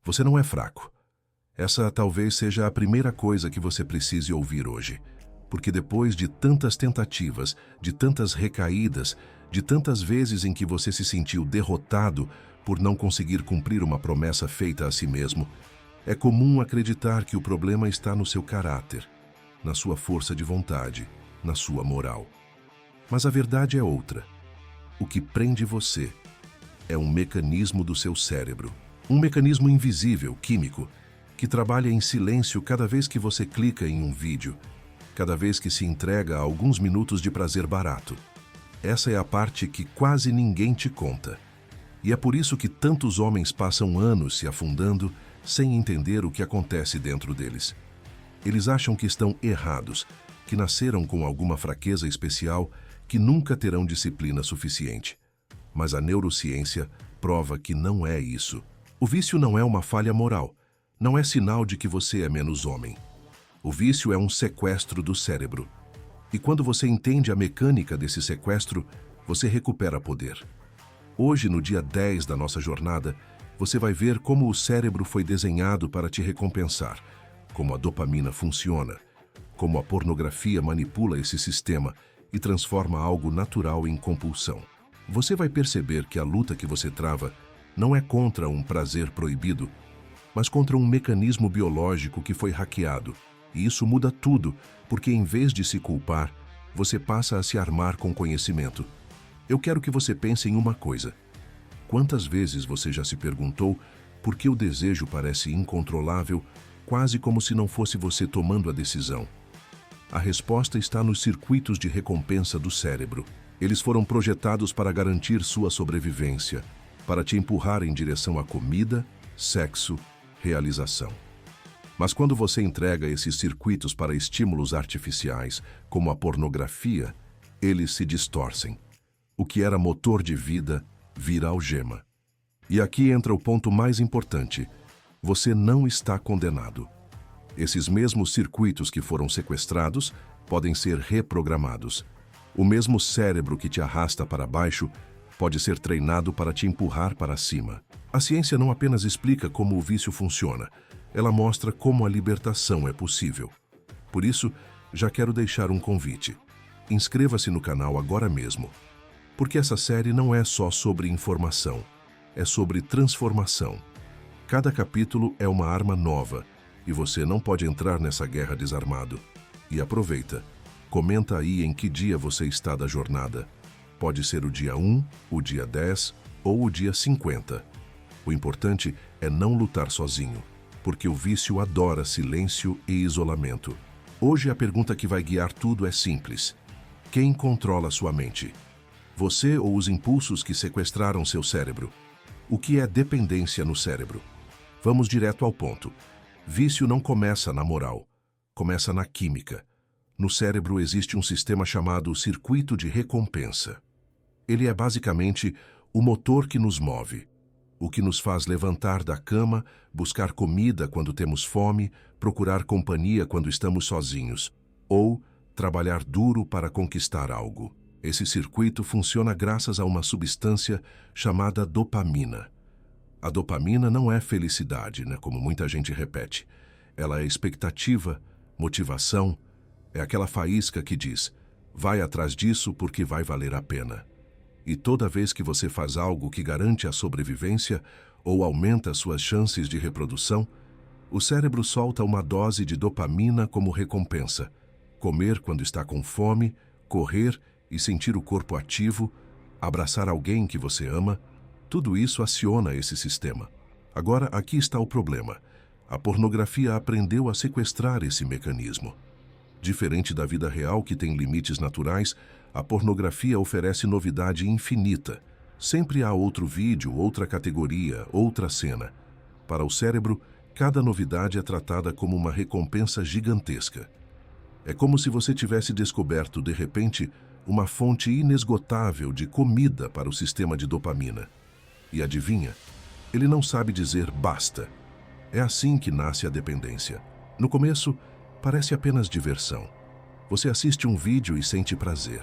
Você não é fraco. Essa talvez seja a primeira coisa que você precise ouvir hoje. Porque depois de tantas tentativas, de tantas recaídas, de tantas vezes em que você se sentiu derrotado por não conseguir cumprir uma promessa feita a si mesmo, é comum acreditar que o problema está no seu caráter, na sua força de vontade, na sua moral. Mas a verdade é outra. O que prende você é um mecanismo do seu cérebro. Um mecanismo invisível, químico, que trabalha em silêncio cada vez que você clica em um vídeo, cada vez que se entrega a alguns minutos de prazer barato. Essa é a parte que quase ninguém te conta. E é por isso que tantos homens passam anos se afundando sem entender o que acontece dentro deles. Eles acham que estão errados, que nasceram com alguma fraqueza especial, que nunca terão disciplina suficiente. Mas a neurociência prova que não é isso. O vício não é uma falha moral, não é sinal de que você é menos homem. O vício é um sequestro do cérebro. E quando você entende a mecânica desse sequestro, você recupera poder. Hoje, no dia 10 da nossa jornada, você vai ver como o cérebro foi desenhado para te recompensar, como a dopamina funciona, como a pornografia manipula esse sistema e transforma algo natural em compulsão. Você vai perceber que a luta que você trava não é contra um prazer proibido, mas contra um mecanismo biológico que foi hackeado. E isso muda tudo, porque em vez de se culpar, você passa a se armar com conhecimento. Eu quero que você pense em uma coisa. Quantas vezes você já se perguntou por que o desejo parece incontrolável, quase como se não fosse você tomando a decisão? A resposta está nos circuitos de recompensa do cérebro. Eles foram projetados para garantir sua sobrevivência, para te empurrar em direção à comida, sexo, realização. Mas quando você entrega esses circuitos para estímulos artificiais, como a pornografia, eles se distorcem. O que era motor de vida vira algema. E aqui entra o ponto mais importante. Você não está condenado. Esses mesmos circuitos que foram sequestrados podem ser reprogramados. O mesmo cérebro que te arrasta para baixo pode ser treinado para te empurrar para cima. A ciência não apenas explica como o vício funciona, ela mostra como a libertação é possível. Por isso, já quero deixar um convite. Inscreva-se no canal agora mesmo. Porque essa série não é só sobre informação, é sobre transformação. Cada capítulo é uma arma nova e você não pode entrar nessa guerra desarmado. E aproveita, comenta aí em que dia você está da jornada. Pode ser o dia 1, o dia 10 ou o dia 50. O importante é não lutar sozinho, porque o vício adora silêncio e isolamento. Hoje a pergunta que vai guiar tudo é simples. Quem controla sua mente? Você ou os impulsos que sequestraram seu cérebro? O que é dependência no cérebro? Vamos direto ao ponto. Vício não começa na moral, começa na química. No cérebro existe um sistema chamado circuito de recompensa. Ele é basicamente o motor que nos move, o que nos faz levantar da cama, buscar comida quando temos fome, procurar companhia quando estamos sozinhos, ou trabalhar duro para conquistar algo. Esse circuito funciona graças a uma substância chamada dopamina. A dopamina não é felicidade, como muita gente repete. Ela é expectativa, motivação, é aquela faísca que diz, vai atrás disso porque vai valer a pena. E toda vez que você faz algo que garante a sobrevivência ou aumenta suas chances de reprodução, o cérebro solta uma dose de dopamina como recompensa. Comer quando está com fome, correr e sentir o corpo ativo, abraçar alguém que você ama, tudo isso aciona esse sistema. Agora, aqui está o problema. A pornografia aprendeu a sequestrar esse mecanismo. Diferente da vida real, que tem limites naturais, a pornografia oferece novidade infinita. Sempre há outro vídeo, outra categoria, outra cena. Para o cérebro, cada novidade é tratada como uma recompensa gigantesca. É como se você tivesse descoberto, de repente, uma fonte inesgotável de comida para o sistema de dopamina. E adivinha? Ele não sabe dizer basta. É assim que nasce a dependência. No começo, parece apenas diversão. Você assiste um vídeo e sente prazer.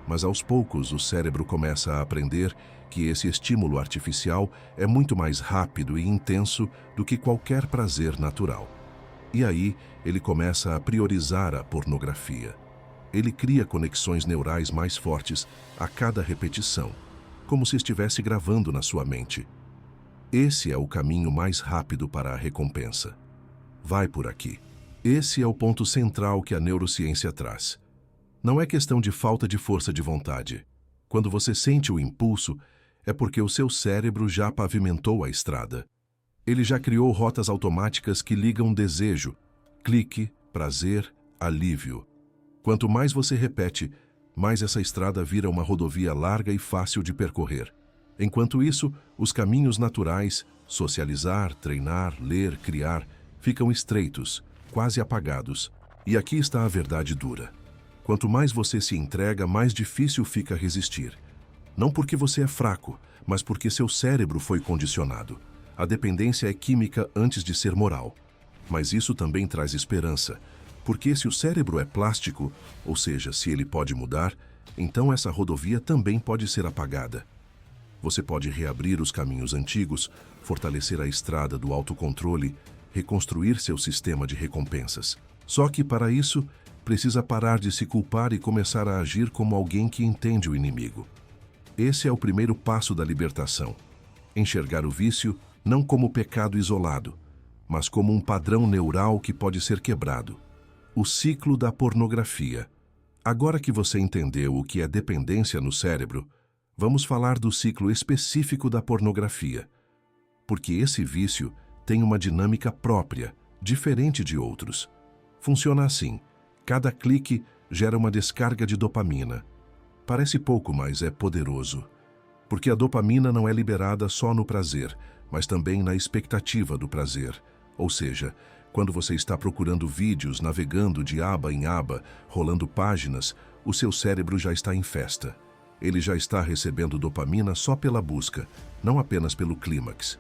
Mas aos poucos o cérebro começa a aprender que esse estímulo artificial é muito mais rápido e intenso do que qualquer prazer natural. E aí ele começa a priorizar a pornografia. Ele cria conexões neurais mais fortes a cada repetição, como se estivesse gravando na sua mente. Esse é o caminho mais rápido para a recompensa. Vai por aqui. Esse é o ponto central que a neurociência traz. Não é questão de falta de força de vontade. Quando você sente o impulso, é porque o seu cérebro já pavimentou a estrada. Ele já criou rotas automáticas que ligam desejo, clique, prazer, alívio. Quanto mais você repete, mais essa estrada vira uma rodovia larga e fácil de percorrer. Enquanto isso, os caminhos naturais, socializar, treinar, ler, criar, ficam estreitos, quase apagados. E aqui está a verdade dura. Quanto mais você se entrega, mais difícil fica resistir. Não porque você é fraco, mas porque seu cérebro foi condicionado. A dependência é química antes de ser moral. Mas isso também traz esperança, porque se o cérebro é plástico, ou seja, se ele pode mudar, então essa rodovia também pode ser apagada. Você pode reabrir os caminhos antigos, fortalecer a estrada do autocontrole, reconstruir seu sistema de recompensas. Só que, para isso, precisa parar de se culpar e começar a agir como alguém que entende o inimigo. Esse é o primeiro passo da libertação. Enxergar o vício não como pecado isolado, mas como um padrão neural que pode ser quebrado. O ciclo da pornografia. Agora que você entendeu o que é dependência no cérebro, vamos falar do ciclo específico da pornografia. Porque esse vício tem uma dinâmica própria, diferente de outros. Funciona assim: cada clique gera uma descarga de dopamina. Parece pouco, mas é poderoso. Porque a dopamina não é liberada só no prazer, mas também na expectativa do prazer. Ou seja, quando você está procurando vídeos, navegando de aba em aba, rolando páginas, o seu cérebro já está em festa. Ele já está recebendo dopamina só pela busca, não apenas pelo clímax.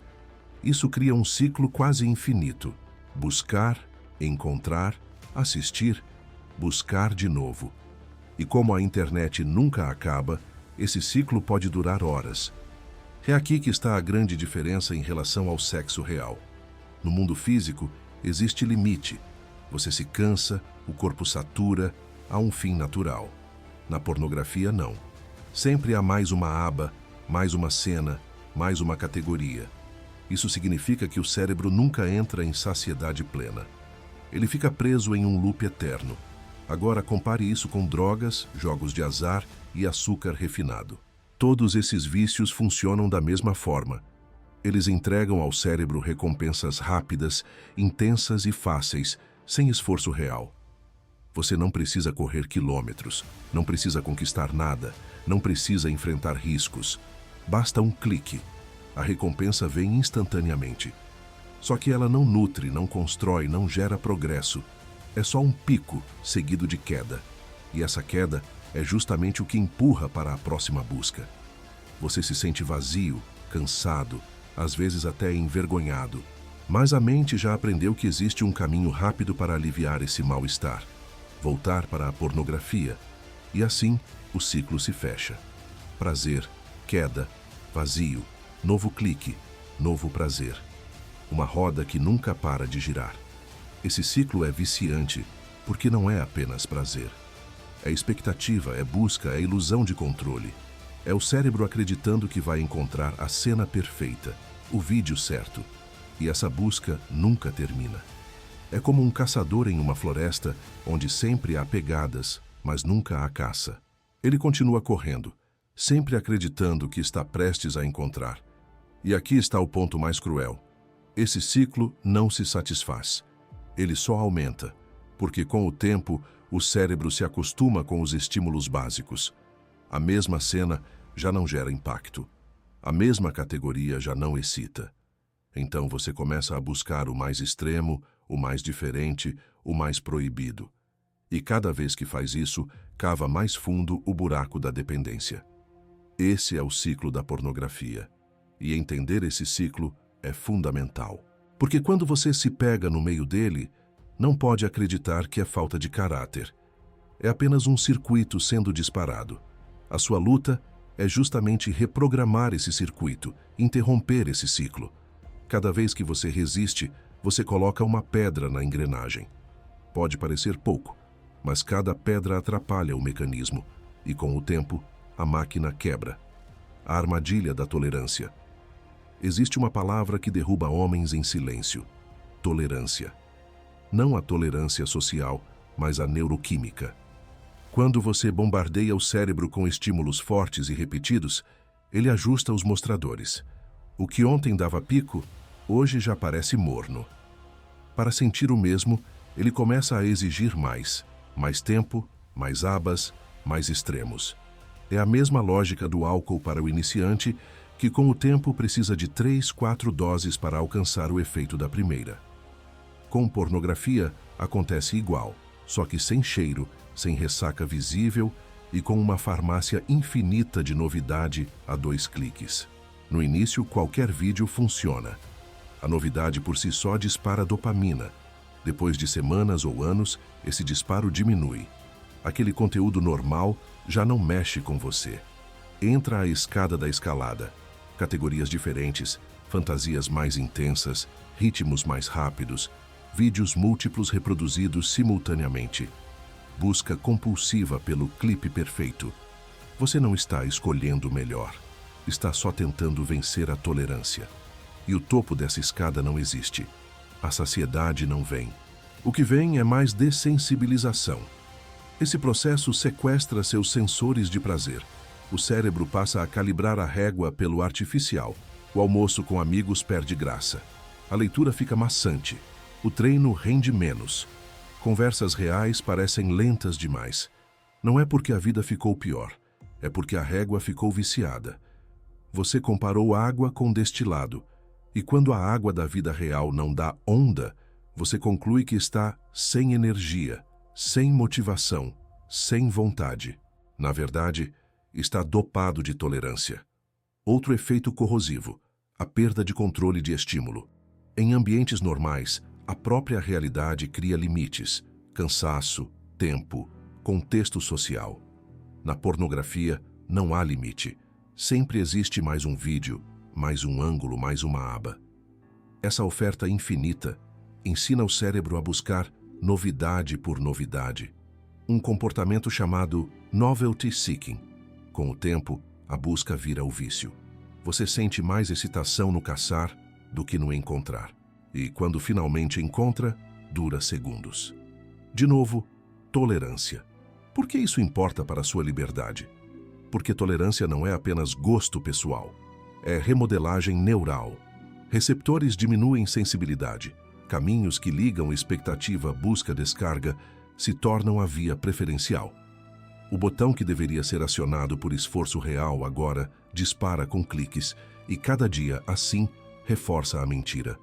Isso cria um ciclo quase infinito. Buscar, encontrar, assistir, buscar de novo. E como a internet nunca acaba, esse ciclo pode durar horas. É aqui que está a grande diferença em relação ao sexo real. No mundo físico, existe limite. Você se cansa, o corpo satura, há um fim natural. Na pornografia, não. Sempre há mais uma aba, mais uma cena, mais uma categoria. Isso significa que o cérebro nunca entra em saciedade plena. Ele fica preso em um loop eterno. Agora compare isso com drogas, jogos de azar e açúcar refinado. Todos esses vícios funcionam da mesma forma. Eles entregam ao cérebro recompensas rápidas, intensas e fáceis, sem esforço real. Você não precisa correr quilômetros, não precisa conquistar nada, não precisa enfrentar riscos. Basta um clique. A recompensa vem instantaneamente. Só que ela não nutre, não constrói, não gera progresso. É só um pico seguido de queda. E essa queda é justamente o que empurra para a próxima busca. Você se sente vazio, cansado, às vezes até envergonhado. Mas a mente já aprendeu que existe um caminho rápido para aliviar esse mal-estar. Voltar para a pornografia. E assim, o ciclo se fecha. Prazer, queda, vazio, novo clique, novo prazer. Uma roda que nunca para de girar. Esse ciclo é viciante, porque não é apenas prazer. É expectativa, é busca, é ilusão de controle. É o cérebro acreditando que vai encontrar a cena perfeita, o vídeo certo. E essa busca nunca termina. É como um caçador em uma floresta, onde sempre há pegadas, mas nunca há caça. Ele continua correndo, sempre acreditando que está prestes a encontrar. E aqui está o ponto mais cruel. Esse ciclo não se satisfaz. Ele só aumenta, porque com o tempo o cérebro se acostuma com os estímulos básicos. A mesma cena já não gera impacto. A mesma categoria já não excita. Então você começa a buscar o mais extremo, o mais diferente, o mais proibido. E cada vez que faz isso, cava mais fundo o buraco da dependência. Esse é o ciclo da pornografia. E entender esse ciclo é fundamental. Porque quando você se pega no meio dele, não pode acreditar que é falta de caráter. É apenas um circuito sendo disparado. A sua luta é justamente reprogramar esse circuito, interromper esse ciclo. Cada vez que você resiste, você coloca uma pedra na engrenagem. Pode parecer pouco, mas cada pedra atrapalha o mecanismo e, com o tempo, a máquina quebra. A armadilha da tolerância. Existe uma palavra que derruba homens em silêncio: tolerância. Não a tolerância social, mas a neuroquímica. Quando você bombardeia o cérebro com estímulos fortes e repetidos, ele ajusta os mostradores. O que ontem dava pico, hoje já parece morno. Para sentir o mesmo, ele começa a exigir mais tempo, mais abas, mais extremos. É a mesma lógica do álcool para o iniciante, que com o tempo precisa de 3, 4 doses para alcançar o efeito da primeira. Com pornografia, acontece igual, só que sem cheiro, sem ressaca visível e com uma farmácia infinita de novidade a 2 cliques. No início, qualquer vídeo funciona. A novidade por si só dispara dopamina. Depois de semanas ou anos, esse disparo diminui. Aquele conteúdo normal já não mexe com você. Entra a escada da escalada. Categorias diferentes, fantasias mais intensas, ritmos mais rápidos, vídeos múltiplos reproduzidos simultaneamente. Busca compulsiva pelo clipe perfeito. Você não está escolhendo o melhor. Está só tentando vencer a tolerância. E o topo dessa escada não existe. A saciedade não vem. O que vem é mais dessensibilização. Esse processo sequestra seus sensores de prazer. O cérebro passa a calibrar a régua pelo artificial. O almoço com amigos perde graça. A leitura fica maçante. O treino rende menos. Conversas reais parecem lentas demais. Não é porque a vida ficou pior. É porque a régua ficou viciada. Você comparou água com destilado. E quando a água da vida real não dá onda, você conclui que está sem energia, sem motivação, sem vontade. Na verdade, está dopado de tolerância. Outro efeito corrosivo: a perda de controle de estímulo. Em ambientes normais, a própria realidade cria limites: cansaço, tempo, contexto social. Na pornografia, não há limite. Sempre existe mais um vídeo, mais um ângulo, mais uma aba. Essa oferta infinita ensina o cérebro a buscar novidade por novidade. Um comportamento chamado novelty seeking. Com o tempo, a busca vira o vício. Você sente mais excitação no caçar do que no encontrar. E quando finalmente encontra, dura segundos. De novo, tolerância. Por que isso importa para a sua liberdade? Porque tolerância não é apenas gosto pessoal. É remodelagem neural. Receptores diminuem sensibilidade. Caminhos que ligam expectativa, busca, descarga se tornam a via preferencial. O botão que deveria ser acionado por esforço real agora dispara com cliques e cada dia, assim, reforça a mentira.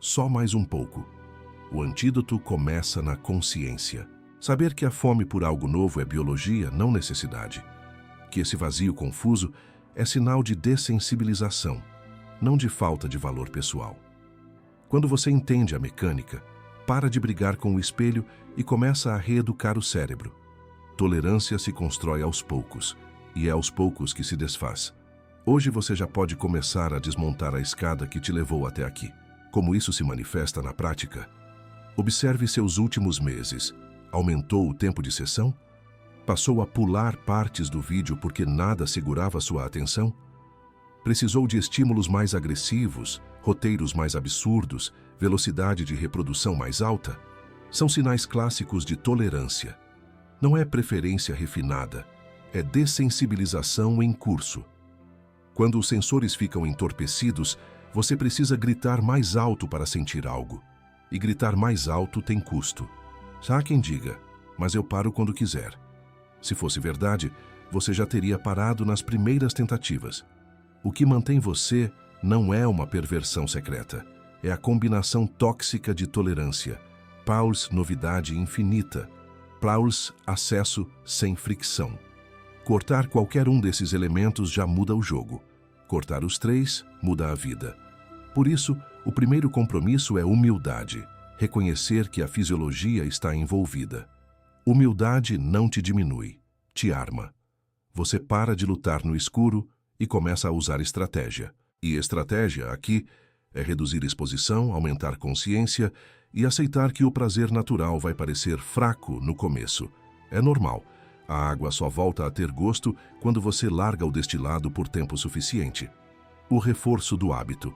Só mais um pouco. O antídoto começa na consciência. Saber que a fome por algo novo é biologia, não necessidade. Que esse vazio confuso é sinal de dessensibilização, não de falta de valor pessoal. Quando você entende a mecânica, para de brigar com o espelho e começa a reeducar o cérebro. Tolerância se constrói aos poucos, e é aos poucos que se desfaz. Hoje você já pode começar a desmontar a escada que te levou até aqui. Como isso se manifesta na prática? Observe seus últimos meses. Aumentou o tempo de sessão? Passou a pular partes do vídeo porque nada segurava sua atenção? Precisou de estímulos mais agressivos, roteiros mais absurdos, velocidade de reprodução mais alta? São sinais clássicos de tolerância. Não é preferência refinada, é dessensibilização em curso. Quando os sensores ficam entorpecidos, você precisa gritar mais alto para sentir algo. E gritar mais alto tem custo. Há quem diga, mas eu paro quando quiser. Se fosse verdade, você já teria parado nas primeiras tentativas. O que mantém você não é uma perversão secreta. É a combinação tóxica de tolerância. Pulse, novidade infinita. Pulse, acesso sem fricção. Cortar qualquer um desses elementos já muda o jogo. Cortar os 3 muda a vida. Por isso, o primeiro compromisso é humildade. Reconhecer que a fisiologia está envolvida. Humildade não te diminui, te arma. Você para de lutar no escuro e começa a usar estratégia. E estratégia, aqui, é reduzir exposição, aumentar consciência e aceitar que o prazer natural vai parecer fraco no começo. É normal. A água só volta a ter gosto quando você larga o destilado por tempo suficiente. O reforço do hábito.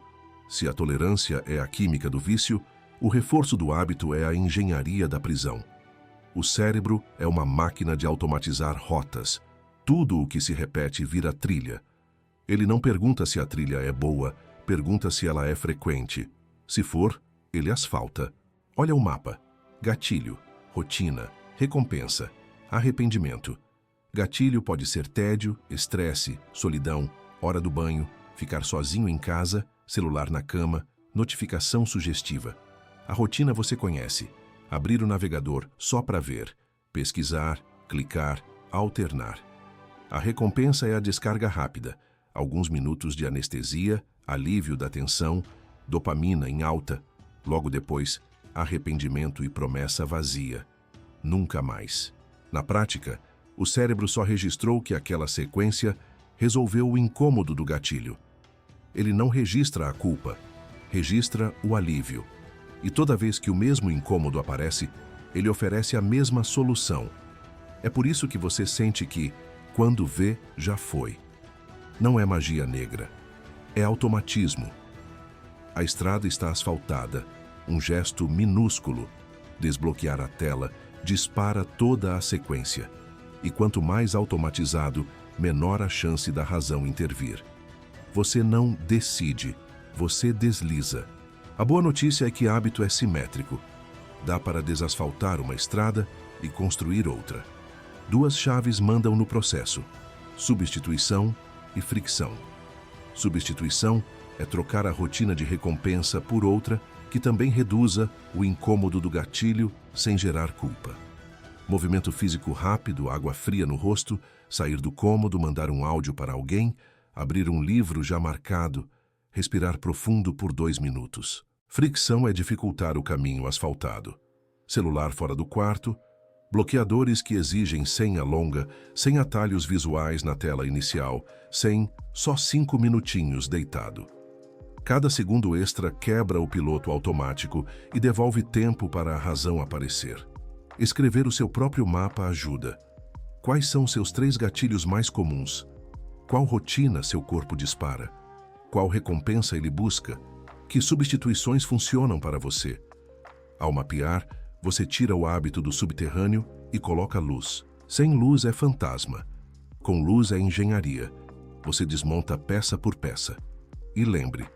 Se a tolerância é a química do vício, o reforço do hábito é a engenharia da prisão. O cérebro é uma máquina de automatizar rotas. Tudo o que se repete vira trilha. Ele não pergunta se a trilha é boa, pergunta se ela é frequente. Se for, ele asfalta. Olha o mapa. Gatilho, rotina, recompensa, arrependimento. Gatilho pode ser tédio, estresse, solidão, hora do banho, ficar sozinho em casa, celular na cama, notificação sugestiva. A rotina você conhece. Abrir o navegador só para ver, pesquisar, clicar, alternar. A recompensa é a descarga rápida. Alguns minutos de anestesia, alívio da tensão, dopamina em alta. Logo depois, arrependimento e promessa vazia. Nunca mais. Na prática, o cérebro só registrou que aquela sequência resolveu o incômodo do gatilho. Ele não registra a culpa, registra o alívio. E toda vez que o mesmo incômodo aparece, ele oferece a mesma solução. É por isso que você sente que, quando vê, já foi. Não é magia negra. É automatismo. A estrada está asfaltada. Um gesto minúsculo. Desbloquear a tela dispara toda a sequência. E quanto mais automatizado, menor a chance da razão intervir. Você não decide, você desliza. A boa notícia é que hábito é simétrico. Dá para desasfaltar uma estrada e construir outra. Duas chaves mandam no processo: substituição e fricção. Substituição é trocar a rotina de recompensa por outra que também reduza o incômodo do gatilho sem gerar culpa. Movimento físico rápido, água fria no rosto, sair do cômodo, mandar um áudio para alguém, abrir um livro já marcado, respirar profundo por 2 minutos. Fricção é dificultar o caminho asfaltado. Celular fora do quarto, bloqueadores que exigem senha longa, sem atalhos visuais na tela inicial, sem só 5 minutinhos deitado. Cada segundo extra quebra o piloto automático e devolve tempo para a razão aparecer. Escrever o seu próprio mapa ajuda. Quais são seus 3 gatilhos mais comuns? Qual rotina seu corpo dispara? Qual recompensa ele busca? Que substituições funcionam para você? Ao mapear, você tira o hábito do subterrâneo e coloca luz. Sem luz é fantasma. Com luz é engenharia. Você desmonta peça por peça. E lembre,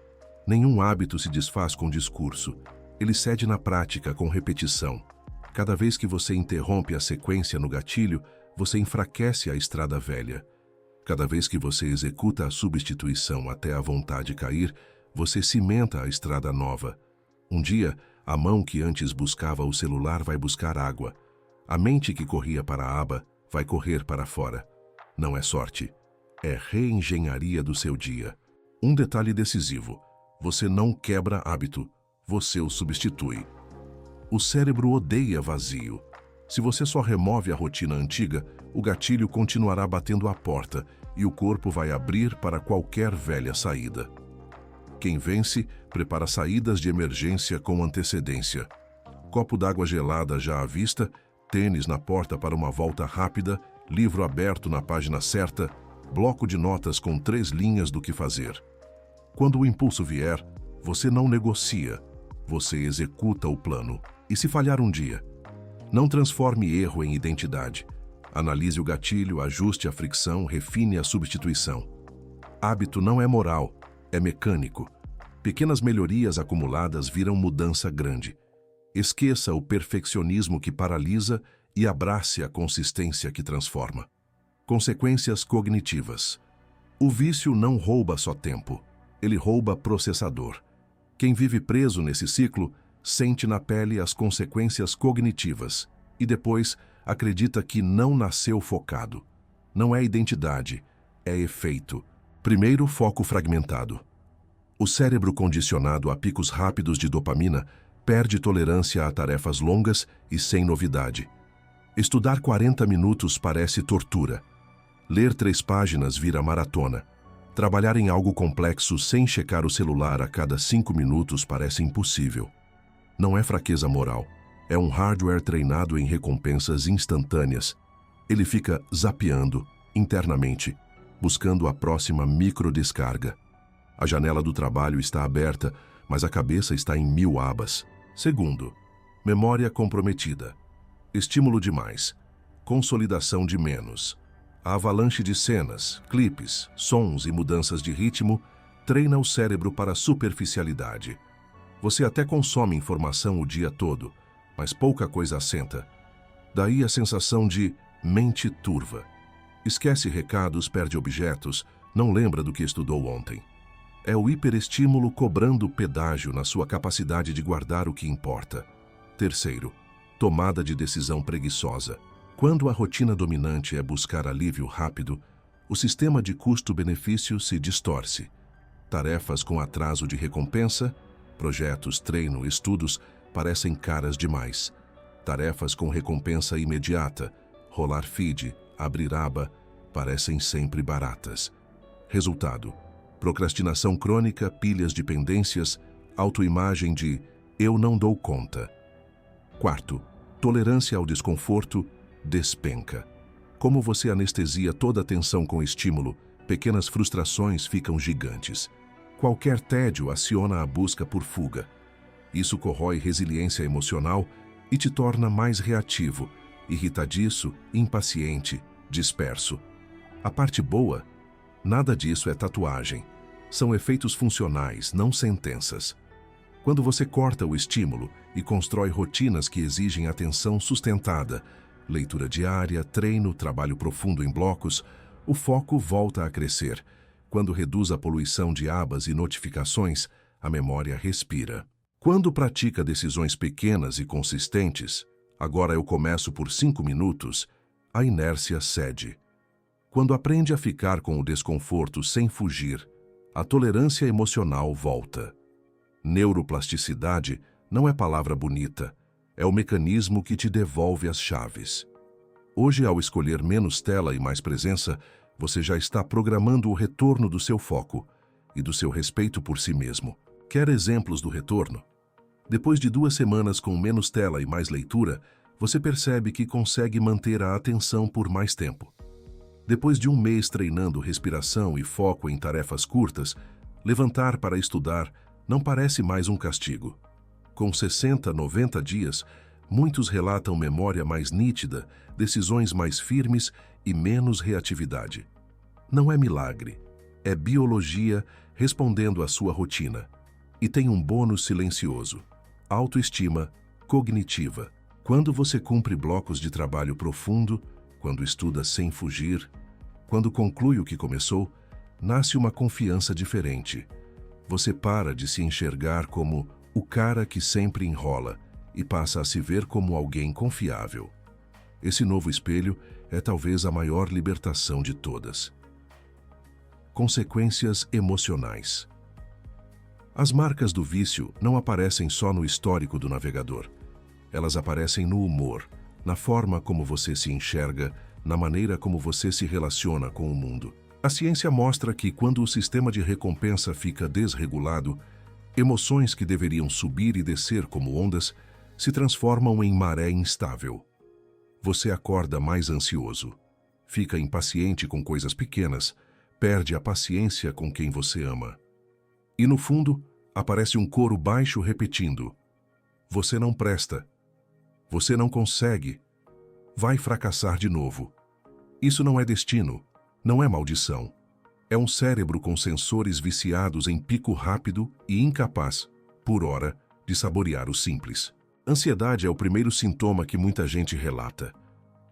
nenhum hábito se desfaz com discurso. Ele cede na prática com repetição. Cada vez que você interrompe a sequência no gatilho, você enfraquece a estrada velha. Cada vez que você executa a substituição até a vontade cair, você cimenta a estrada nova. Um dia, a mão que antes buscava o celular vai buscar água. A mente que corria para a aba vai correr para fora. Não é sorte. É reengenharia do seu dia. Um detalhe decisivo. Você não quebra hábito, você o substitui. O cérebro odeia vazio. Se você só remove a rotina antiga, o gatilho continuará batendo à porta e o corpo vai abrir para qualquer velha saída. Quem vence, prepara saídas de emergência com antecedência. Copo d'água gelada já à vista, tênis na porta para uma volta rápida, livro aberto na página certa, bloco de notas com 3 linhas do que fazer. Quando o impulso vier, você não negocia, você executa o plano. E se falhar um dia? Não transforme erro em identidade. Analise o gatilho, ajuste a fricção, refine a substituição. Hábito não é moral, é mecânico. Pequenas melhorias acumuladas viram mudança grande. Esqueça o perfeccionismo que paralisa e abrace a consistência que transforma. Consequências cognitivas. O vício não rouba só tempo, ele rouba processador. Quem vive preso nesse ciclo sente na pele as consequências cognitivas e depois acredita que não nasceu focado. Não é identidade, é efeito. Primeiro, foco fragmentado. O cérebro condicionado a picos rápidos de dopamina perde tolerância a tarefas longas e sem novidade. Estudar 40 minutos parece tortura. Ler 3 páginas vira maratona. Trabalhar em algo complexo sem checar o celular a cada 5 minutos parece impossível. Não é fraqueza moral. É um hardware treinado em recompensas instantâneas. Ele fica zapeando, internamente, buscando a próxima microdescarga. A janela do trabalho está aberta, mas a cabeça está em 1000 abas. Segundo, memória comprometida. Estímulo demais. Consolidação de menos. A avalanche de cenas, clipes, sons e mudanças de ritmo treina o cérebro para a superficialidade. Você até consome informação o dia todo, mas pouca coisa assenta. Daí a sensação de mente turva. Esquece recados, perde objetos, não lembra do que estudou ontem. É o hiperestímulo cobrando pedágio na sua capacidade de guardar o que importa. Terceiro, tomada de decisão preguiçosa. Quando a rotina dominante é buscar alívio rápido, o sistema de custo-benefício se distorce. Tarefas com atraso de recompensa, projetos, treino, estudos, parecem caras demais. Tarefas com recompensa imediata, rolar feed, abrir aba, parecem sempre baratas. Resultado: procrastinação crônica, pilhas de pendências, autoimagem de eu não dou conta. Quarto, tolerância ao desconforto despenca. Como você anestesia toda a tensão com estímulo, pequenas frustrações ficam gigantes. Qualquer tédio aciona a busca por fuga. Isso corrói resiliência emocional e te torna mais reativo, irritadiço, impaciente, disperso. A parte boa? Nada disso é tatuagem. São efeitos funcionais, não sentenças. Quando você corta o estímulo e constrói rotinas que exigem atenção sustentada, leitura diária, treino, trabalho profundo em blocos, o foco volta a crescer. Quando reduz a poluição de abas e notificações, a memória respira. Quando pratica decisões pequenas e consistentes, agora eu começo por 5 minutos, a inércia cede. Quando aprende a ficar com o desconforto sem fugir, a tolerância emocional volta. Neuroplasticidade não é palavra bonita, é o mecanismo que te devolve as chaves. Hoje, ao escolher menos tela e mais presença, você já está programando o retorno do seu foco e do seu respeito por si mesmo. Quer exemplos do retorno? Depois de 2 semanas com menos tela e mais leitura, você percebe que consegue manter a atenção por mais tempo. Depois de 1 mês treinando respiração e foco em tarefas curtas, levantar para estudar não parece mais um castigo. Com 60, 90 dias, muitos relatam memória mais nítida, decisões mais firmes e menos reatividade. Não é milagre, é biologia respondendo à sua rotina. E tem um bônus silencioso: autoestima cognitiva. Quando você cumpre blocos de trabalho profundo, quando estuda sem fugir, quando conclui o que começou, nasce uma confiança diferente. Você para de se enxergar como o cara que sempre enrola e passa a se ver como alguém confiável. Esse novo espelho é talvez a maior libertação de todas. Consequências emocionais. As marcas do vício não aparecem só no histórico do navegador. Elas aparecem no humor, na forma como você se enxerga, na maneira como você se relaciona com o mundo. A ciência mostra que quando o sistema de recompensa fica desregulado, emoções que deveriam subir e descer como ondas se transformam em maré instável. Você acorda mais ansioso, fica impaciente com coisas pequenas, perde a paciência com quem você ama. E no fundo, aparece um coro baixo repetindo: você não presta, você não consegue, vai fracassar de novo. Isso não é destino, não é maldição. É um cérebro com sensores viciados em pico rápido e incapaz, por hora, de saborear o simples. Ansiedade é o primeiro sintoma que muita gente relata.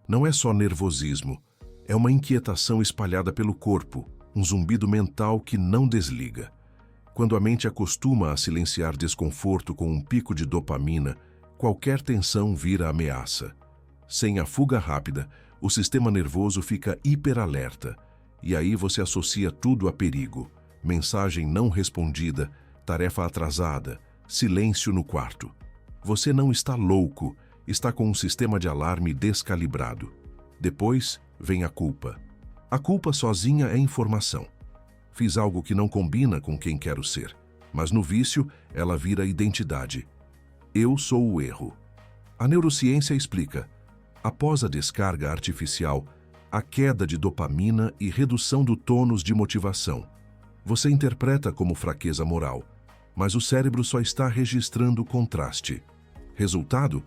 Não é só nervosismo, é uma inquietação espalhada pelo corpo, um zumbido mental que não desliga. Quando a mente acostuma a silenciar desconforto com um pico de dopamina, qualquer tensão vira ameaça. Sem a fuga rápida, o sistema nervoso fica hiperalerta, e aí você associa tudo a perigo: mensagem não respondida, tarefa atrasada, silêncio no quarto. Você não está louco, está com um sistema de alarme descalibrado. Depois vem a culpa. A culpa sozinha é informação. Fiz algo que não combina com quem quero ser, mas no vício ela vira identidade. Eu sou o erro. A neurociência explica: após a descarga artificial, a queda de dopamina e redução do tônus de motivação. Você interpreta como fraqueza moral, mas o cérebro só está registrando o contraste. Resultado?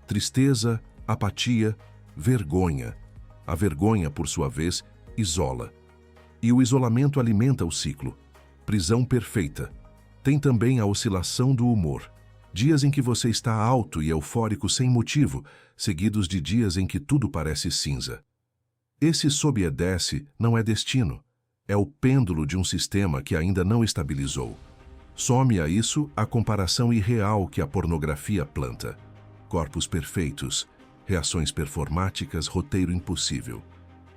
Tristeza, apatia, vergonha. A vergonha, por sua vez, isola. E o isolamento alimenta o ciclo. Prisão perfeita. Tem também a oscilação do humor. Dias em que você está alto e eufórico sem motivo, seguidos de dias em que tudo parece cinza. Esse sobe e desce não é destino. É o pêndulo de um sistema que ainda não estabilizou. Some a isso a comparação irreal que a pornografia planta. Corpos perfeitos, reações performáticas, roteiro impossível.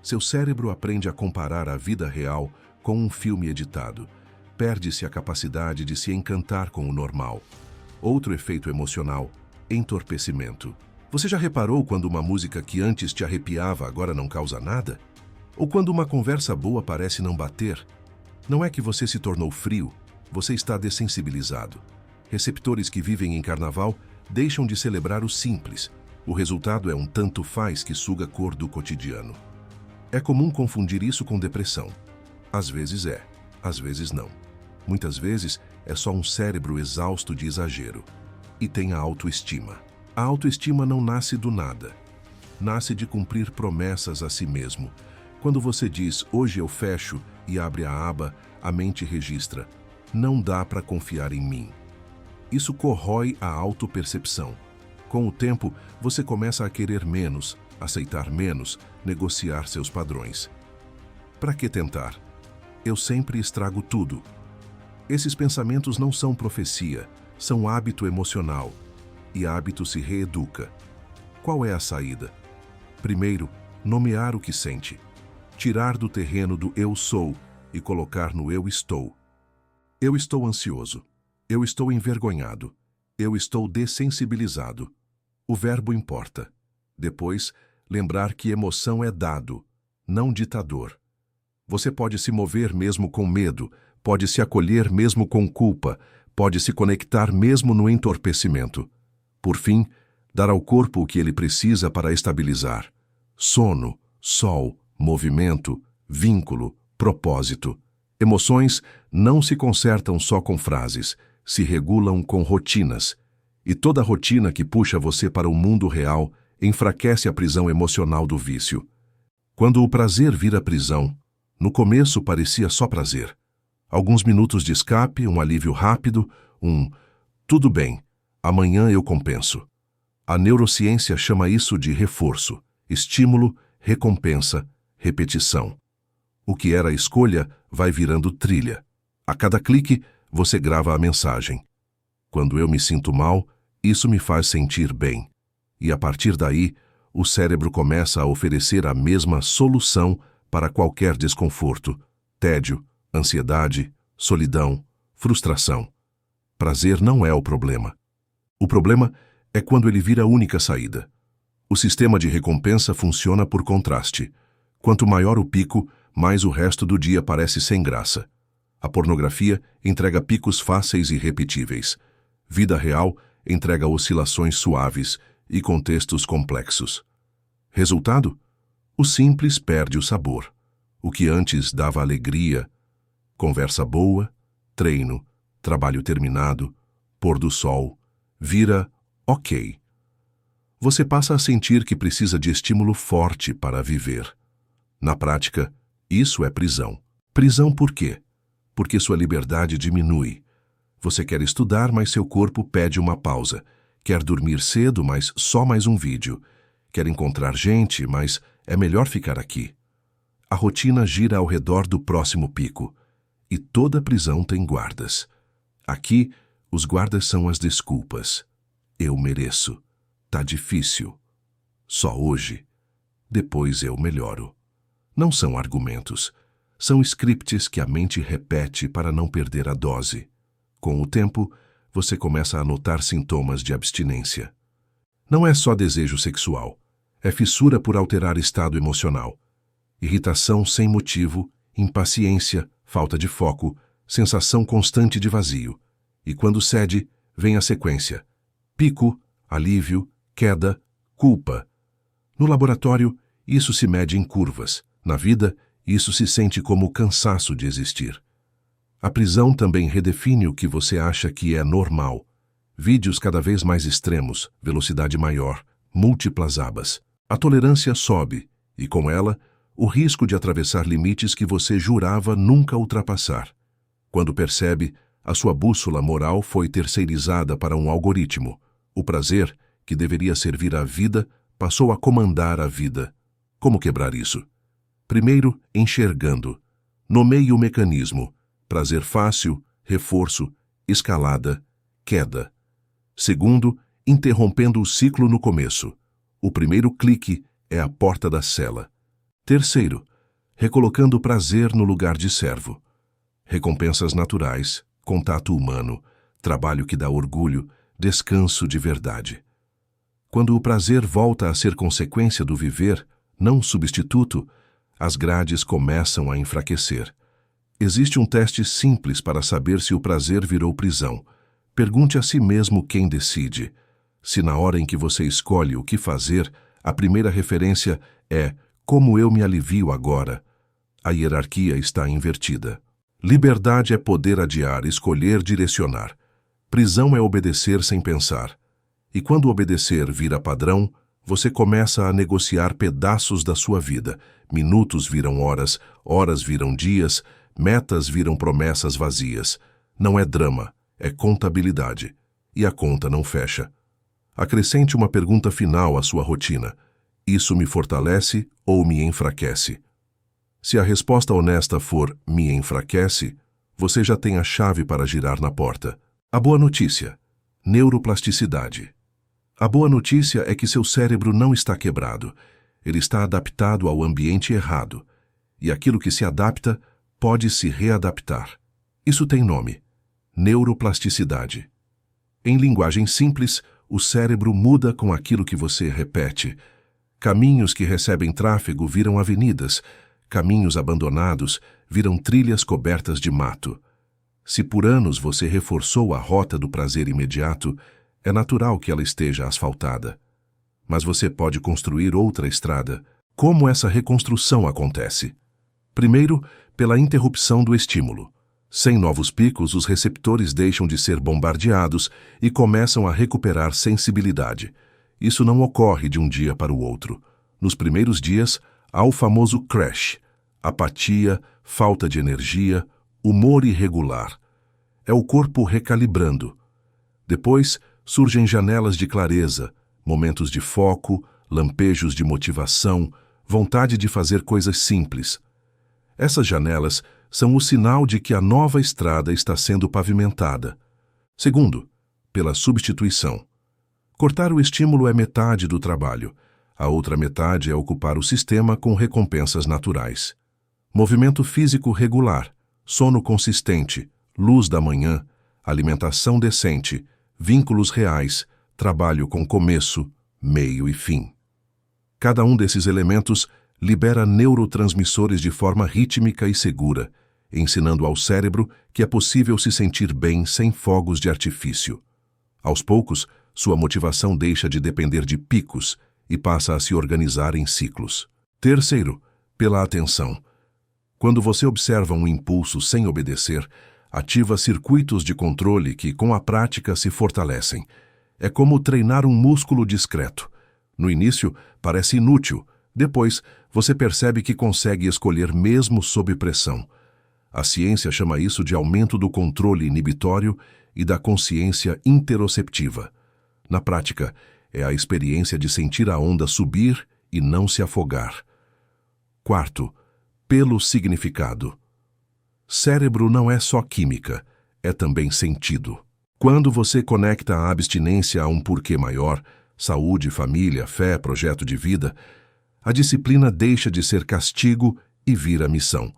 Seu cérebro aprende a comparar a vida real com um filme editado. Perde-se a capacidade de se encantar com o normal. Outro efeito emocional: entorpecimento. Você já reparou quando uma música que antes te arrepiava agora não causa nada? Ou quando uma conversa boa parece não bater? Não é que você se tornou frio, você está dessensibilizado. Receptores que vivem em carnaval deixam de celebrar o simples. O resultado é um tanto faz que suga cor do cotidiano. É comum confundir isso com depressão. Às vezes é, às vezes não. Muitas vezes é só um cérebro exausto de exagero. E tem a autoestima. A autoestima não nasce do nada. Nasce de cumprir promessas a si mesmo. Quando você diz, hoje eu fecho, e abre a aba, a mente registra: não dá para confiar em mim. Isso corrói a autopercepção. Com o tempo, você começa a querer menos, aceitar menos, negociar seus padrões. Para que tentar? Eu sempre estrago tudo. Esses pensamentos não são profecia, são hábito emocional. E hábito se reeduca. Qual é a saída? Primeiro, nomear o que sente. Tirar do terreno do eu sou e colocar no eu estou. Eu estou ansioso. Eu estou envergonhado. Eu estou dessensibilizado. O verbo importa. Depois, lembrar que emoção é dado, não ditador. Você pode se mover mesmo com medo, pode se acolher mesmo com culpa, pode se conectar mesmo no entorpecimento. Por fim, dar ao corpo o que ele precisa para estabilizar. Sono, sol, movimento, vínculo, propósito. Emoções não se consertam só com frases, se regulam com rotinas. E toda rotina que puxa você para o mundo real enfraquece a prisão emocional do vício. Quando o prazer vira prisão, no começo parecia só prazer. Alguns minutos de escape, um alívio rápido, tudo bem, amanhã eu compenso. A neurociência chama isso de reforço, estímulo, recompensa, repetição. O que era escolha vai virando trilha. A cada clique, você grava a mensagem. Quando eu me sinto mal, isso me faz sentir bem. E a partir daí, o cérebro começa a oferecer a mesma solução para qualquer desconforto: tédio, ansiedade, solidão, frustração. Prazer não é o problema. O problema é quando ele vira a única saída. O sistema de recompensa funciona por contraste. Quanto maior o pico, mais o resto do dia parece sem graça. A pornografia entrega picos fáceis e repetíveis. Vida real entrega oscilações suaves e contextos complexos. Resultado? O simples perde o sabor. O que antes dava alegria, conversa boa, treino, trabalho terminado, pôr do sol, vira ok. Você passa a sentir que precisa de estímulo forte para viver. Na prática, isso é prisão. Prisão por quê? Porque sua liberdade diminui. Você quer estudar, mas seu corpo pede uma pausa. Quer dormir cedo, mas só mais um vídeo. Quer encontrar gente, mas é melhor ficar aqui. A rotina gira ao redor do próximo pico. E toda prisão tem guardas. Aqui, os guardas são as desculpas. Eu mereço. Tá difícil. Só hoje. Depois eu melhoro. Não são argumentos. São scripts que a mente repete para não perder a dose. Com o tempo, você começa a notar sintomas de abstinência. Não é só desejo sexual. É fissura por alterar estado emocional. irritação sem motivo, impaciência, falta de foco, sensação constante de vazio. E quando cede, vem a sequência: pico, alívio, queda, culpa. No laboratório, isso se mede em curvas. Na vida, isso se sente como cansaço de existir. A prisão também redefine o que você acha que é normal. Vídeos cada vez mais extremos, velocidade maior, múltiplas abas. A tolerância sobe, e com ela, o risco de atravessar limites que você jurava nunca ultrapassar. Quando percebe, a sua bússola moral foi terceirizada para um algoritmo. O prazer, que deveria servir à vida, passou a comandar a vida. Como quebrar isso? Primeiro, enxergando. Nomeie o mecanismo: prazer fácil, reforço, escalada, queda. Segundo, interrompendo o ciclo no começo. O primeiro clique é a porta da cela. Terceiro, recolocando o prazer no lugar de servo. Recompensas naturais, contato humano, trabalho que dá orgulho, descanso de verdade. Quando o prazer volta a ser consequência do viver, não substituto, as grades começam a enfraquecer. Existe um teste simples para saber se o prazer virou prisão. Pergunte a si mesmo quem decide. Se na hora em que você escolhe o que fazer, a primeira referência é como eu me alivio agora, a hierarquia está invertida. Liberdade é poder adiar, escolher, direcionar. Prisão é obedecer sem pensar. E quando obedecer vira padrão, você começa a negociar pedaços da sua vida. Minutos viram horas, horas viram dias, metas viram promessas vazias. Não é drama, é contabilidade. E a conta não fecha. Acrescente uma pergunta final à sua rotina: isso me fortalece ou me enfraquece? Se a resposta honesta for me enfraquece, você já tem a chave para girar na porta. A boa notícia: neuroplasticidade. A boa notícia é que seu cérebro não está quebrado. Ele está adaptado ao ambiente errado. E aquilo que se adapta pode se readaptar. Isso tem nome: neuroplasticidade. Em linguagem simples, o cérebro muda com aquilo que você repete. Caminhos que recebem tráfego viram avenidas. Caminhos abandonados viram trilhas cobertas de mato. Se por anos você reforçou a rota do prazer imediato, é natural que ela esteja asfaltada. Mas você pode construir outra estrada. Como essa reconstrução acontece? Primeiro, pela interrupção do estímulo. Sem novos picos, os receptores deixam de ser bombardeados e começam a recuperar sensibilidade. Isso não ocorre de um dia para o outro. Nos primeiros dias, há o famoso crash: apatia, falta de energia, humor irregular. É o corpo recalibrando. Depois, surgem janelas de clareza, momentos de foco, lampejos de motivação, vontade de fazer coisas simples. Essas janelas são o sinal de que a nova estrada está sendo pavimentada. Segundo, pela substituição. Cortar o estímulo é metade do trabalho. A outra metade é ocupar o sistema com recompensas naturais. Movimento físico regular, sono consistente, luz da manhã, alimentação decente, vínculos reais, trabalho com começo, meio e fim. Cada um desses elementos libera neurotransmissores de forma rítmica e segura, ensinando ao cérebro que é possível se sentir bem sem fogos de artifício. Aos poucos, sua motivação deixa de depender de picos e passa a se organizar em ciclos. Terceiro, pela atenção. Quando você observa um impulso sem obedecer, ativa circuitos de controle que, com a prática, se fortalecem. É como treinar um músculo discreto. No início, parece inútil. Depois, você percebe que consegue escolher mesmo sob pressão. A ciência chama isso de aumento do controle inibitório e da consciência interoceptiva. Na prática, é a experiência de sentir a onda subir e não se afogar. Quarto, pelo significado. Cérebro não é só química, é também sentido. Quando você conecta a abstinência a um porquê maior, saúde, família, fé, projeto de vida, a disciplina deixa de ser castigo e vira missão.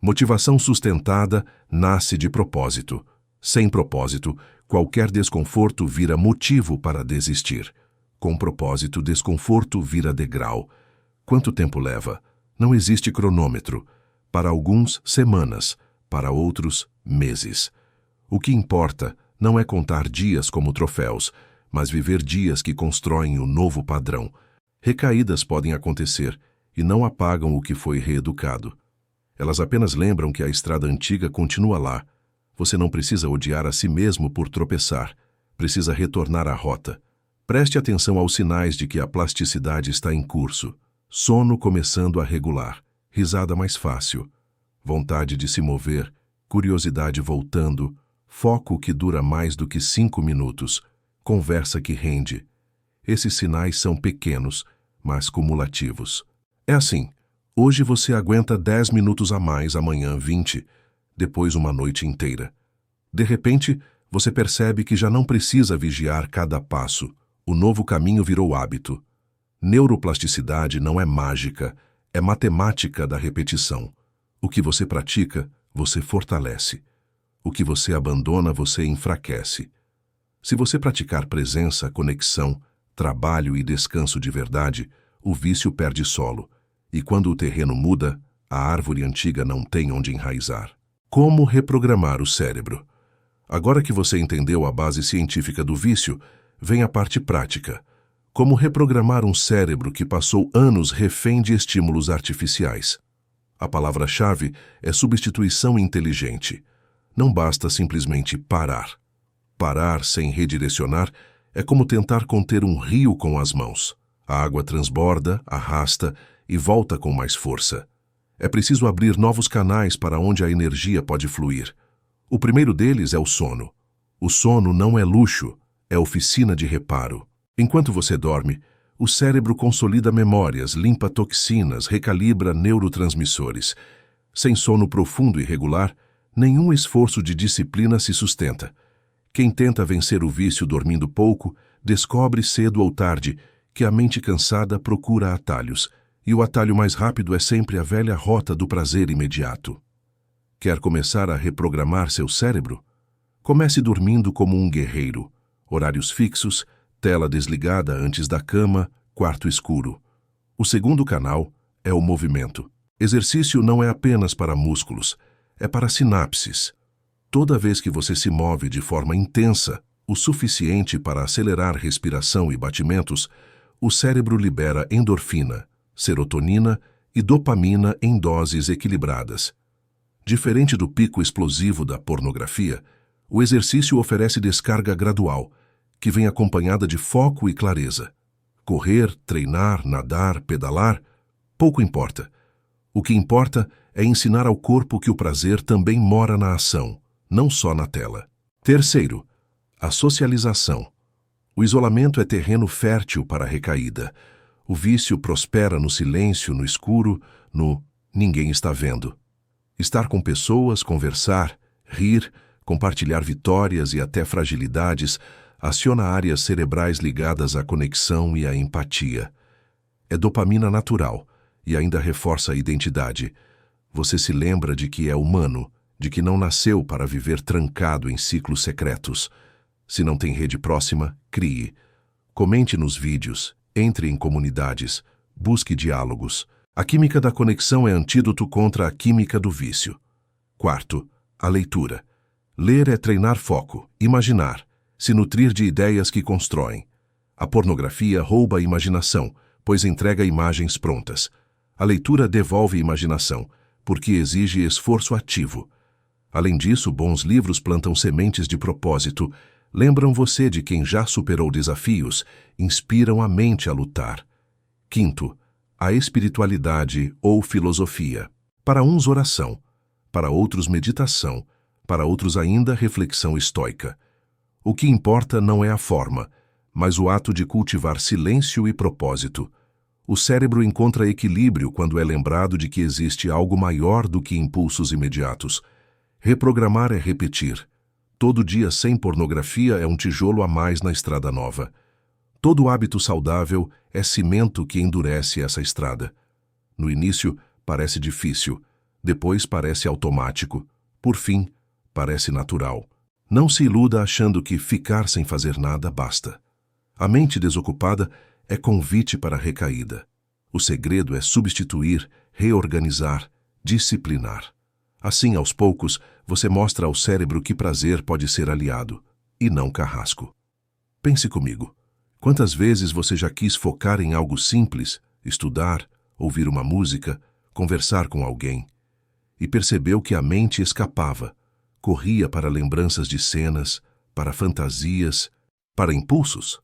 Motivação sustentada nasce de propósito. Sem propósito, qualquer desconforto vira motivo para desistir. Com propósito, desconforto vira degrau. Quanto tempo leva? Não existe cronômetro. Para alguns, semanas. Para outros, meses. O que importa não é contar dias como troféus, mas viver dias que constroem o novo padrão. Recaídas podem acontecer e não apagam o que foi reeducado. Elas apenas lembram que a estrada antiga continua lá. Você não precisa odiar a si mesmo por tropeçar. Precisa retornar à rota. Preste atenção aos sinais de que a plasticidade está em curso. Sono começando a regular. Risada mais fácil. Vontade de se mover. Curiosidade voltando. Foco que dura mais do que 5 minutos. Conversa que rende. Esses sinais são pequenos, mas cumulativos. É assim. Hoje você aguenta 10 minutos a mais, amanhã 20, depois uma noite inteira. De repente, você percebe que já não precisa vigiar cada passo. O novo caminho virou hábito. Neuroplasticidade não é mágica, é matemática da repetição. O que você pratica, você fortalece. O que você abandona, você enfraquece. Se você praticar presença, conexão, trabalho e descanso de verdade, o vício perde solo. E quando o terreno muda, a árvore antiga não tem onde enraizar. Como reprogramar o cérebro? Agora que você entendeu a base científica do vício, vem a parte prática. Como reprogramar um cérebro que passou anos refém de estímulos artificiais? A palavra-chave é substituição inteligente. Não basta simplesmente parar. Parar sem redirecionar é como tentar conter um rio com as mãos. A água transborda, arrasta e volta com mais força. É preciso abrir novos canais para onde a energia pode fluir. O primeiro deles é o sono. O sono não é luxo, é oficina de reparo. Enquanto você dorme, o cérebro consolida memórias, limpa toxinas, recalibra neurotransmissores. Sem sono profundo e regular, nenhum esforço de disciplina se sustenta. Quem tenta vencer o vício dormindo pouco, descobre cedo ou tarde que a mente cansada procura atalhos, e o atalho mais rápido é sempre a velha rota do prazer imediato. Quer começar a reprogramar seu cérebro? Comece dormindo como um guerreiro. Horários fixos, tela desligada antes da cama, quarto escuro. O segundo canal é o movimento. Exercício não é apenas para músculos, é para sinapses. Toda vez que você se move de forma intensa, o suficiente para acelerar respiração e batimentos, o cérebro libera endorfina, serotonina e dopamina em doses equilibradas. Diferente do pico explosivo da pornografia, o exercício oferece descarga gradual, que vem acompanhada de foco e clareza. Correr, treinar, nadar, pedalar, pouco importa. O que importa é ensinar ao corpo que o prazer também mora na ação, não só na tela. Terceiro, a socialização. O isolamento é terreno fértil para a recaída. O vício prospera no silêncio, no escuro, no ninguém está vendo. Estar com pessoas, conversar, rir, compartilhar vitórias e até fragilidades aciona áreas cerebrais ligadas à conexão e à empatia. É dopamina natural e ainda reforça a identidade. Você se lembra de que é humano, de que não nasceu para viver trancado em ciclos secretos. Se não tem rede próxima, crie. Comente nos vídeos, entre em comunidades, busque diálogos. A química da conexão é antídoto contra a química do vício. Quarto, a leitura. Ler é treinar foco, imaginar, se nutrir de ideias que constroem. A pornografia rouba a imaginação, pois entrega imagens prontas. A leitura devolve imaginação, porque exige esforço ativo. Além disso, bons livros plantam sementes de propósito, lembram você de quem já superou desafios, inspiram a mente a lutar. Quinto, a espiritualidade ou filosofia. Para uns, oração. Para outros, meditação. Para outros ainda, reflexão estoica. O que importa não é a forma, mas o ato de cultivar silêncio e propósito. O cérebro encontra equilíbrio quando é lembrado de que existe algo maior do que impulsos imediatos. Reprogramar é repetir. Todo dia sem pornografia é um tijolo a mais na estrada nova. Todo hábito saudável é cimento que endurece essa estrada. No início, parece difícil. Depois, parece automático. Por fim, parece natural. Não se iluda achando que ficar sem fazer nada basta. A mente desocupada é convite para a recaída. O segredo é substituir, reorganizar, disciplinar. Assim, aos poucos, você mostra ao cérebro que prazer pode ser aliado, e não carrasco. Pense comigo. Quantas vezes você já quis focar em algo simples, estudar, ouvir uma música, conversar com alguém, e percebeu que a mente escapava, corria para lembranças de cenas, para fantasias, para impulsos?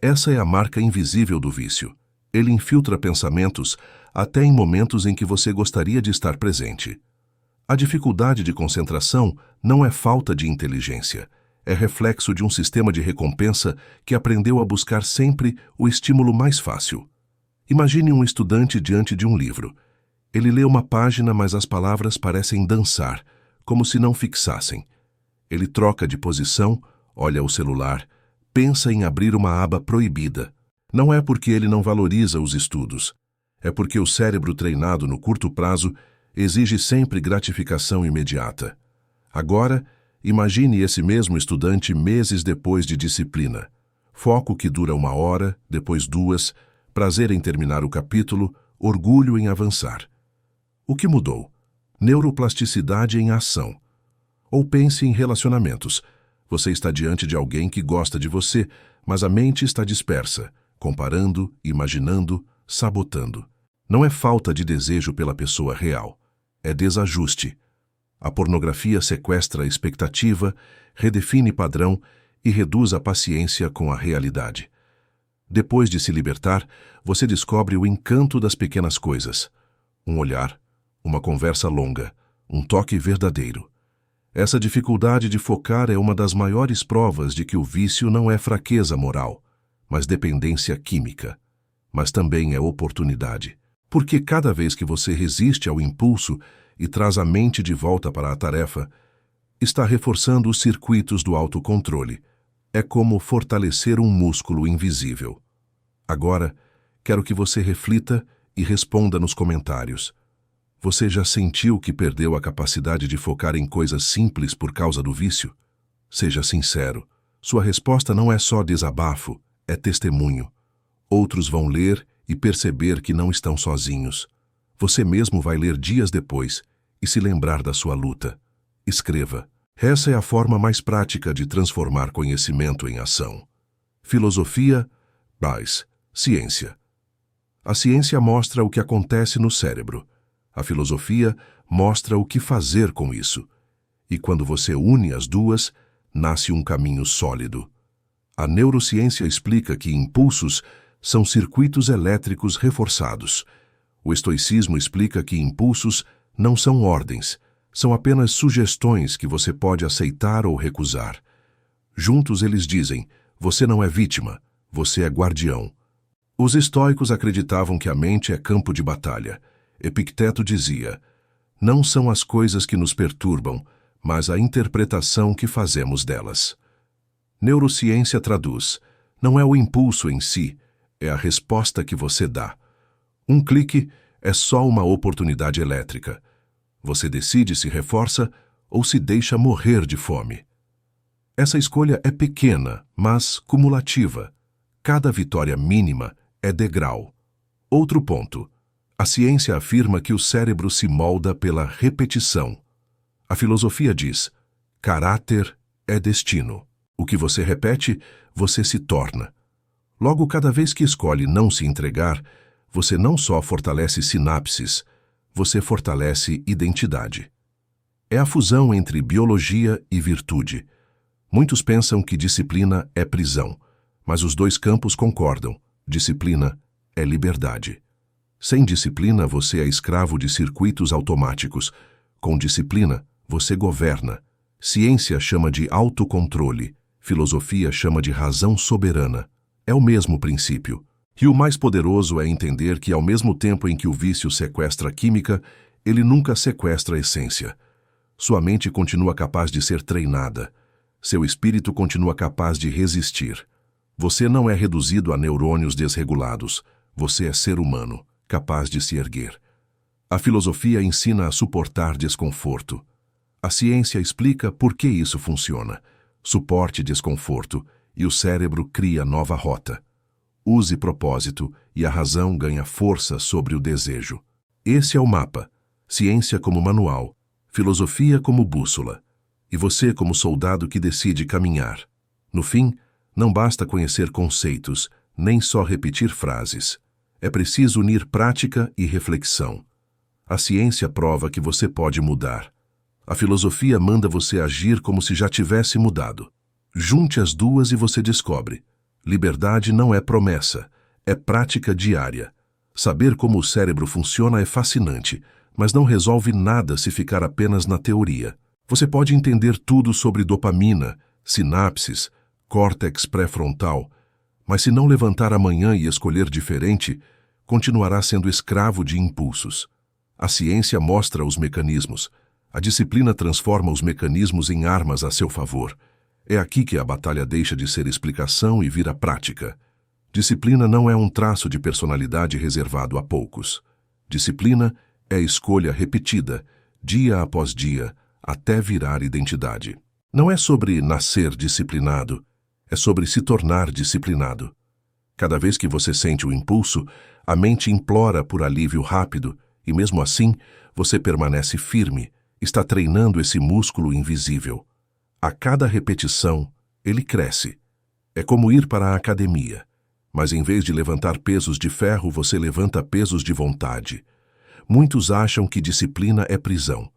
Essa é a marca invisível do vício. Ele infiltra pensamentos até em momentos em que você gostaria de estar presente. A dificuldade de concentração não é falta de inteligência, é reflexo de um sistema de recompensa que aprendeu a buscar sempre o estímulo mais fácil. Imagine um estudante diante de um livro. Ele lê uma página, mas as palavras parecem dançar, como se não fixassem. Ele troca de posição, olha o celular, pensa em abrir uma aba proibida. Não é porque ele não valoriza os estudos. É porque o cérebro treinado no curto prazo exige sempre gratificação imediata. Agora, imagine esse mesmo estudante meses depois de disciplina. Foco que dura 1 hora, depois 2, prazer em terminar o capítulo, orgulho em avançar. O que mudou? Neuroplasticidade em ação. Ou pense em relacionamentos. Você está diante de alguém que gosta de você, mas a mente está dispersa, comparando, imaginando, sabotando. Não é falta de desejo pela pessoa real. É desajuste. A pornografia sequestra a expectativa, redefine padrão e reduz a paciência com a realidade. Depois de se libertar, você descobre o encanto das pequenas coisas. Um olhar, uma conversa longa, um toque verdadeiro. Essa dificuldade de focar é uma das maiores provas de que o vício não é fraqueza moral, mas dependência química. Mas também é oportunidade. Porque cada vez que você resiste ao impulso e traz a mente de volta para a tarefa, está reforçando os circuitos do autocontrole. É como fortalecer um músculo invisível. Agora, quero que você reflita e responda nos comentários. Você já sentiu que perdeu a capacidade de focar em coisas simples por causa do vício? Seja sincero. Sua resposta não é só desabafo, é testemunho. Outros vão ler e perceber que não estão sozinhos. Você mesmo vai ler dias depois e se lembrar da sua luta. Escreva. Essa é a forma mais prática de transformar conhecimento em ação. Filosofia, mais ciência. A ciência mostra o que acontece no cérebro. A filosofia mostra o que fazer com isso. E quando você une as duas, nasce um caminho sólido. A neurociência explica que impulsos são circuitos elétricos reforçados. O estoicismo explica que impulsos não são ordens, são apenas sugestões que você pode aceitar ou recusar. Juntos eles dizem, você não é vítima, você é guardião. Os estoicos acreditavam que a mente é campo de batalha. Epicteto dizia, não são as coisas que nos perturbam, mas a interpretação que fazemos delas. Neurociência traduz, não é o impulso em si, é a resposta que você dá. Um clique é só uma oportunidade elétrica. Você decide se reforça ou se deixa morrer de fome. Essa escolha é pequena, mas cumulativa. Cada vitória mínima é degrau. Outro ponto. A ciência afirma que o cérebro se molda pela repetição. A filosofia diz, caráter é destino. O que você repete, você se torna. Logo, cada vez que escolhe não se entregar, você não só fortalece sinapses, você fortalece identidade. É a fusão entre biologia e virtude. Muitos pensam que disciplina é prisão, mas os dois campos concordam. Disciplina é liberdade. Sem disciplina, você é escravo de circuitos automáticos. Com disciplina, você governa. Ciência chama de autocontrole. Filosofia chama de razão soberana. É o mesmo princípio. E o mais poderoso é entender que, ao mesmo tempo em que o vício sequestra a química, ele nunca sequestra a essência. Sua mente continua capaz de ser treinada. Seu espírito continua capaz de resistir. Você não é reduzido a neurônios desregulados. Você é ser humano, capaz de se erguer. A filosofia ensina a suportar desconforto. A ciência explica por que isso funciona. Suporte desconforto e o cérebro cria nova rota. Use propósito e a razão ganha força sobre o desejo. Esse é o mapa. Ciência como manual, filosofia como bússola, e você como soldado que decide caminhar. No fim, não basta conhecer conceitos, nem só repetir frases. É preciso unir prática e reflexão. A ciência prova que você pode mudar. A filosofia manda você agir como se já tivesse mudado. Junte as duas e você descobre. Liberdade não é promessa, é prática diária. Saber como o cérebro funciona é fascinante, mas não resolve nada se ficar apenas na teoria. Você pode entender tudo sobre dopamina, sinapses, córtex pré-frontal, mas se não levantar amanhã e escolher diferente, continuará sendo escravo de impulsos. A ciência mostra os mecanismos. A disciplina transforma os mecanismos em armas a seu favor. É aqui que a batalha deixa de ser explicação e vira prática. Disciplina não é um traço de personalidade reservado a poucos. Disciplina é escolha repetida, dia após dia, até virar identidade. Não é sobre nascer disciplinado, é sobre se tornar disciplinado. Cada vez que você sente o impulso, a mente implora por alívio rápido e, mesmo assim, você permanece firme, está treinando esse músculo invisível. A cada repetição, ele cresce. É como ir para a academia, mas em vez de levantar pesos de ferro, você levanta pesos de vontade. Muitos acham que disciplina é prisão,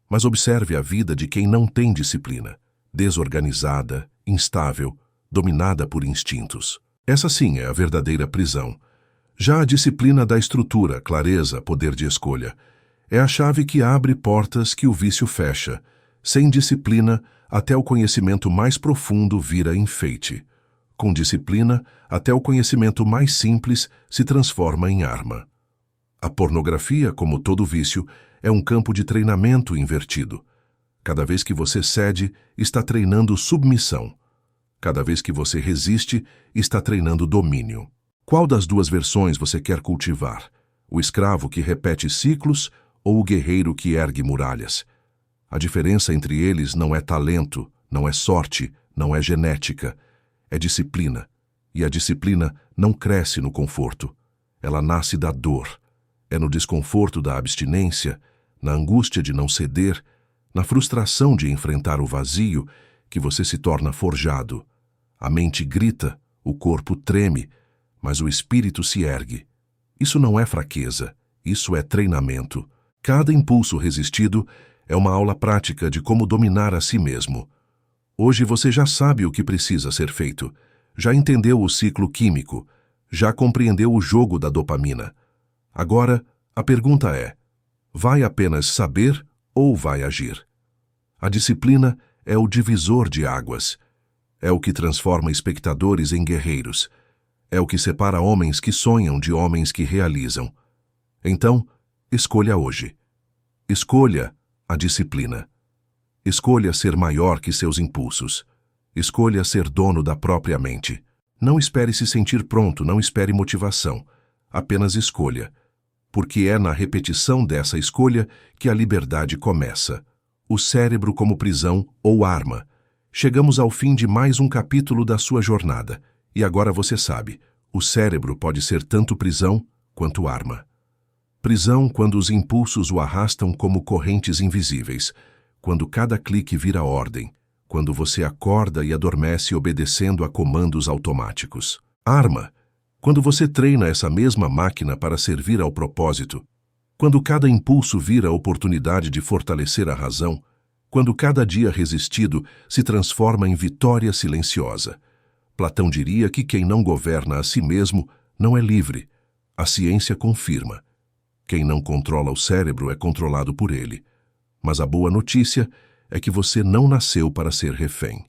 mas observe a vida de quem não tem disciplina, desorganizada, instável, dominada por instintos. Essa sim é a verdadeira prisão. Já a disciplina dá estrutura, clareza, poder de escolha. É a chave que abre portas que o vício fecha. Sem disciplina, até o conhecimento mais profundo vira enfeite. Com disciplina, até o conhecimento mais simples se transforma em arma. A pornografia, como todo vício, é um campo de treinamento invertido. Cada vez que você cede, está treinando submissão. Cada vez que você resiste, está treinando domínio. Qual das duas versões você quer cultivar? O escravo que repete ciclos ou o guerreiro que ergue muralhas? A diferença entre eles não é talento, não é sorte, não é genética. É disciplina. E a disciplina não cresce no conforto. Ela nasce da dor. É no desconforto da abstinência, na angústia de não ceder, na frustração de enfrentar o vazio, que você se torna forjado. A mente grita, o corpo treme, mas o espírito se ergue. Isso não é fraqueza, isso é treinamento. Cada impulso resistido é uma aula prática de como dominar a si mesmo. Hoje você já sabe o que precisa ser feito, já entendeu o ciclo químico, já compreendeu o jogo da dopamina. Agora, a pergunta é: vai apenas saber ou vai agir? A disciplina é o divisor de águas. É o que transforma espectadores em guerreiros. É o que separa homens que sonham de homens que realizam. Então, escolha hoje. Escolha a disciplina. Escolha ser maior que seus impulsos. Escolha ser dono da própria mente. Não espere se sentir pronto, não espere motivação. Apenas escolha. Porque é na repetição dessa escolha que a liberdade começa. O cérebro como prisão ou arma. Chegamos ao fim de mais um capítulo da sua jornada. E agora você sabe, o cérebro pode ser tanto prisão quanto arma. Prisão quando os impulsos o arrastam como correntes invisíveis, quando cada clique vira ordem, quando você acorda e adormece obedecendo a comandos automáticos. Arma, quando você treina essa mesma máquina para servir ao propósito, quando cada impulso vira oportunidade de fortalecer a razão, quando cada dia resistido se transforma em vitória silenciosa. Platão diria que quem não governa a si mesmo não é livre. A ciência confirma. Quem não controla o cérebro é controlado por ele. Mas a boa notícia é que você não nasceu para ser refém.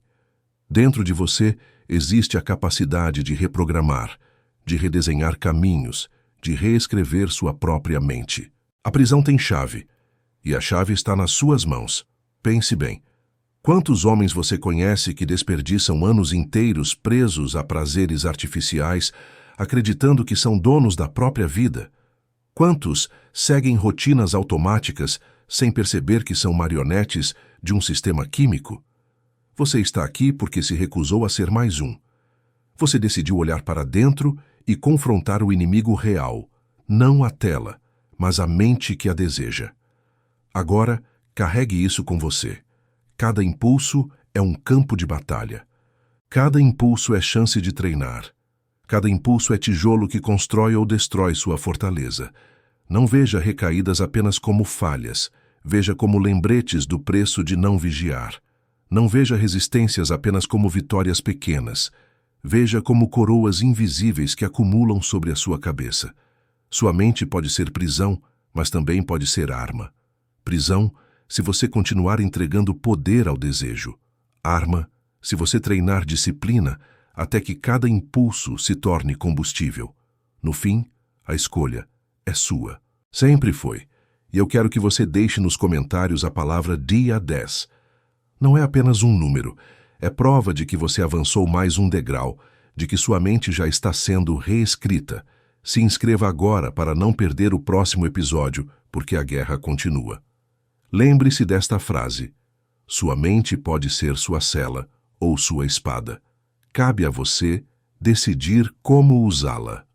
Dentro de você existe a capacidade de reprogramar, de redesenhar caminhos, de reescrever sua própria mente. A prisão tem chave, e a chave está nas suas mãos. Pense bem. Quantos homens você conhece que desperdiçam anos inteiros presos a prazeres artificiais, acreditando que são donos da própria vida? Quantos seguem rotinas automáticas sem perceber que são marionetes de um sistema químico? Você está aqui porque se recusou a ser mais um. Você decidiu olhar para dentro e confrontar o inimigo real, não a tela, mas a mente que a deseja. Agora, carregue isso com você. Cada impulso é um campo de batalha. Cada impulso é chance de treinar. Cada impulso é tijolo que constrói ou destrói sua fortaleza. Não veja recaídas apenas como falhas. Veja como lembretes do preço de não vigiar. Não veja resistências apenas como vitórias pequenas. Veja como coroas invisíveis que acumulam sobre a sua cabeça. Sua mente pode ser prisão, mas também pode ser arma. Prisão, se você continuar entregando poder ao desejo. Arma, se você treinar disciplina até que cada impulso se torne combustível. No fim, a escolha é sua. Sempre foi. E eu quero que você deixe nos comentários a palavra dia 10. Não é apenas um número. É prova de que você avançou mais um degrau, de que sua mente já está sendo reescrita. Se inscreva agora para não perder o próximo episódio, porque a guerra continua. Lembre-se desta frase: sua mente pode ser sua cela ou sua espada. Cabe a você decidir como usá-la.